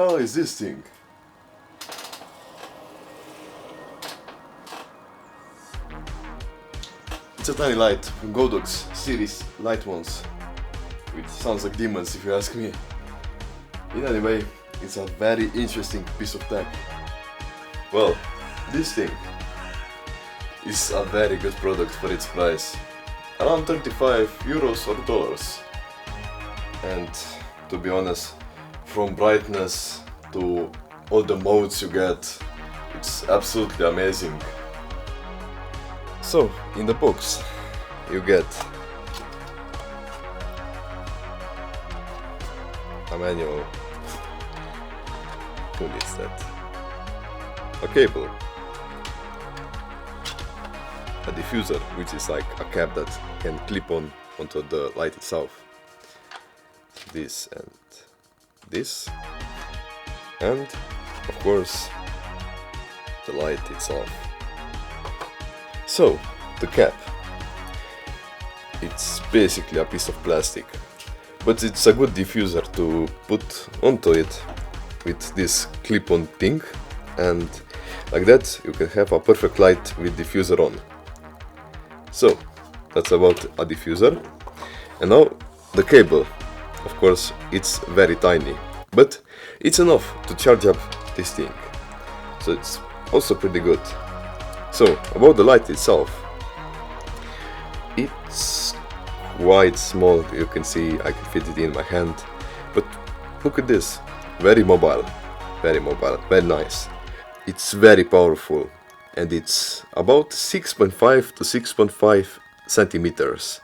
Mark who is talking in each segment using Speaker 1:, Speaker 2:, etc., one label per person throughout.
Speaker 1: hell is this thing? It's a tiny light from GODOX series Litemons, which sounds like demons if you ask me. In any way, it's a very interesting piece of tech. Well, this thing is a very good product for its price. Around 35 euros or dollars. And to be honest, from brightness to all the modes you get, it's absolutely amazing. So, in the box, you get a manual. Who needs that? A cable, a diffuser, which is like a cap that can clip onto the light itself. This and this, and of course the light itself. So, the cap. It's basically a piece of plastic, but it's a good diffuser to put onto it with this clip-on thing, and like that you can have a perfect light with diffuser on. So, that's about a diffuser. And now the cable. Of course, it's very tiny, but it's enough to charge up this thing. So it's also pretty good. So, about the light itself, it's quite small. You can see I can fit it in my hand, but look at this, very mobile, very nice. It's very powerful, and it's about 6.5 to 6.5 centimeters,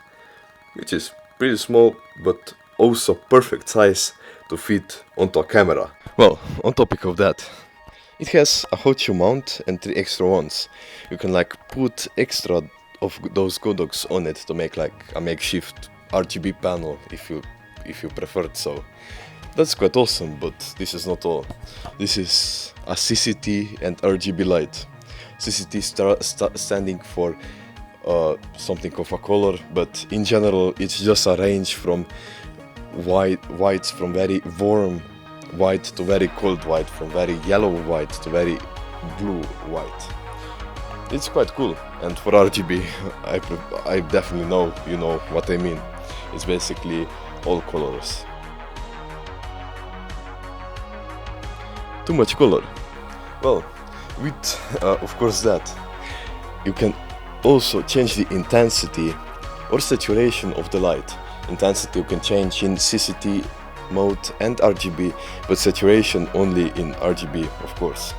Speaker 1: which is pretty small, but also perfect size to fit onto a camera. Well, on topic of that, it has a hot shoe mount and 3 extra ones. You can like put extra of those GODOX on it to make like a makeshift RGB panel if you preferred so. That's quite awesome, but this is not all. This is a CCT and RGB light. CCT standing for something of a color, but in general it's just a range from whites from very warm white to very cold white, from very yellow white to very blue white. It's quite cool, and for RGB I definitely know you know what I mean. It's basically all colors. Too much color. Well, with of course that you can also change the intensity or saturation of the light. Intensity you can change in CCT mode and RGB, but saturation only in RGB, of course.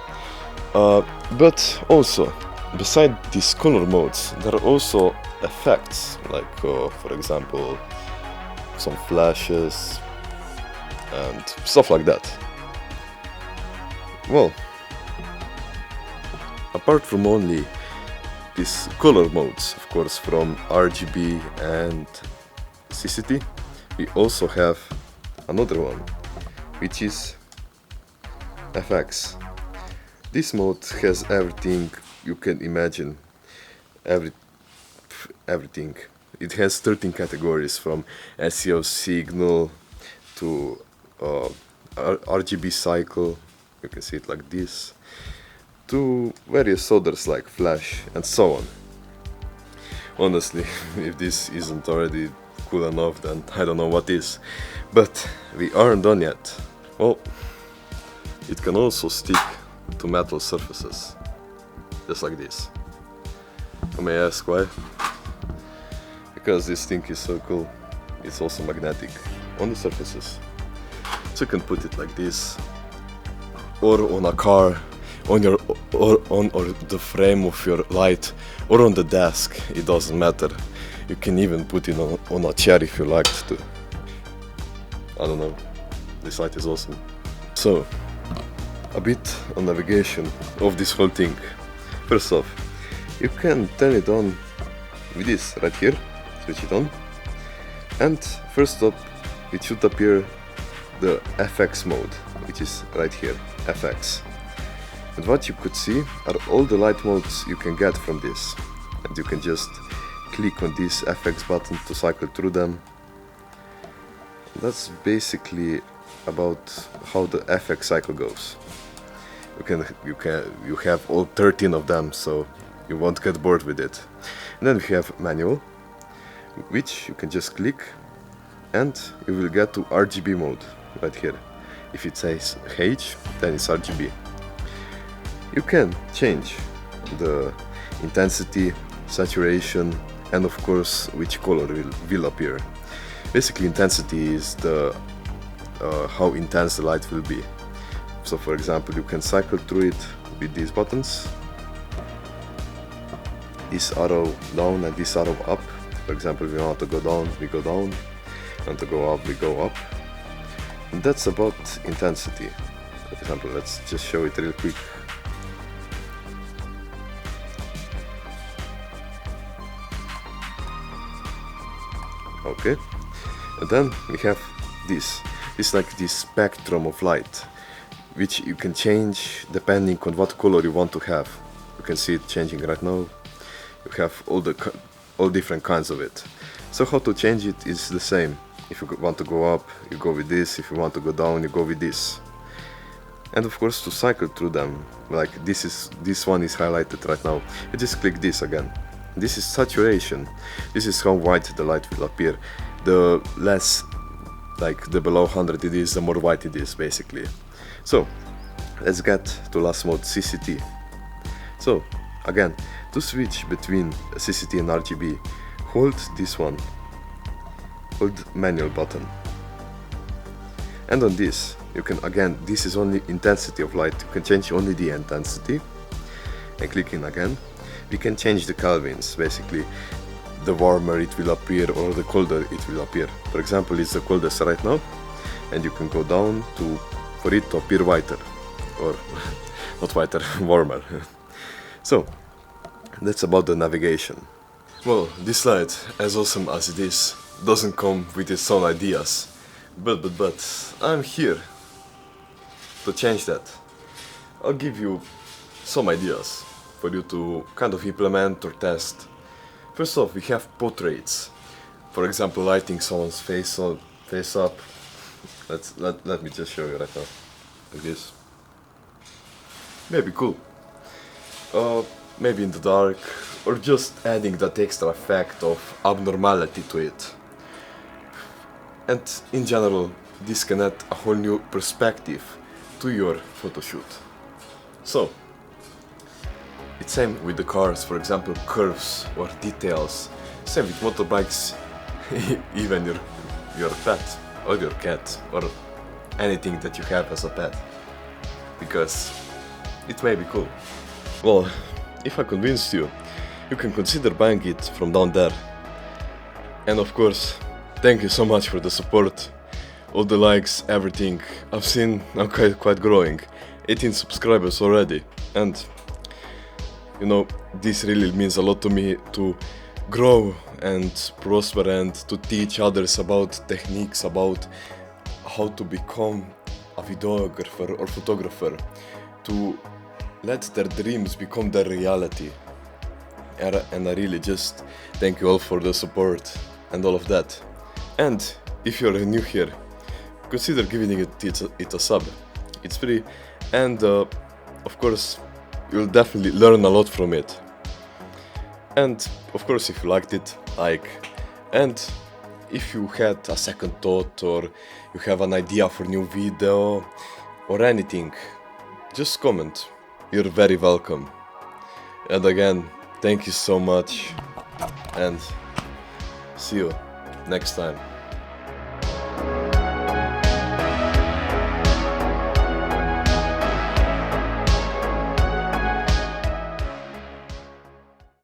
Speaker 1: But also, beside these color modes, there are also effects, like for example, some flashes and stuff like that. Well, apart from only these color modes, of course, from RGB and CCT, we also have another one, which is FX. This mode has everything you can imagine, everything. It has 13 categories, from SEO signal to RGB cycle, you can see it like this, to various others like flash and so on. Honestly, if this isn't already cool enough, then I don't know what is. But we aren't done yet. Well, it can also stick to metal surfaces, just like this. You may ask why? Because this thing is so cool. It's also magnetic on the surfaces. So you can put it like this, or on a car, on your or the frame of your light, or on the desk. It doesn't matter. You can even put it on a chair if you liked to. I don't know. This light is awesome. So, a bit on navigation of this whole thing. First off, you can turn it on with this right here. Switch it on. And first up, it should appear the FX mode, which is right here, FX. And what you could see are all the light modes you can get from this. And you can just click on this FX button to cycle through them. That's basically about how the FX cycle goes. You have all 13 of them, so you won't get bored with it. And then we have manual, which you can just click and you will get to RGB mode right here. If it says H, then it's RGB. You can change the intensity, saturation, and of course which color will appear. Basically, intensity is the how intense the light will be. So for example, you can cycle through it with these buttons. This arrow down and this arrow up. For example, if we want to go down, we go down. Want to go up, we go up. And that's about intensity. For example, let's just show it real quick. Okay, and then we have this. It's like this spectrum of light, which you can change depending on what color you want to have. You can see it changing right now. You have all different kinds of it. So how to change it is the same. If you want to go up, you go with this. If you want to go down, you go with this. And of course, to cycle through them, like this one is highlighted right now. You just click this again. This is saturation. This is how white the light will appear. The less, like the below 100 it is, the more white it is, basically. So let's get to last mode, CCT. So again, to switch between CCT and RGB, hold this one, hold manual button, and on this you can, again, this is only intensity of light, you can change only the intensity, and clicking again we can change the kelvins. Basically, the warmer it will appear or the colder it will appear. For example, it's the coldest right now, and you can go down for it to appear whiter, or not whiter, warmer. So that's about the navigation. Well, this light, as awesome as it is, doesn't come with its own ideas, but I'm here to change that. I'll give you some ideas for you to kind of implement or test. First off, we have portraits. For example, lighting someone's face up. Let me just show you right now, like this. Maybe cool. Maybe in the dark, or just adding that extra effect of abnormality to it. And in general, this can add a whole new perspective to your photo shoot. So, it's same with the cars, for example, curves or details. Same with motorbikes, even your pet or your cat or anything that you have as a pet, because it may be cool. Well, if I convinced you, you can consider buying it from down there. And of course, thank you so much for the support, all the likes, everything. I've seen I'm quite growing, 18 subscribers already, and you know, this really means a lot to me to grow and prosper and to teach others about techniques, about how to become a videographer or photographer, to let their dreams become their reality. And I really just thank you all for the support and all of that. And if you're new here, consider giving it a sub. It's free, and of course you'll definitely learn a lot from it. And of course, if you liked it, like. And if you had a second thought, or you have an idea for new video or anything, just comment. You're very welcome. And again, thank you so much, and see you next time.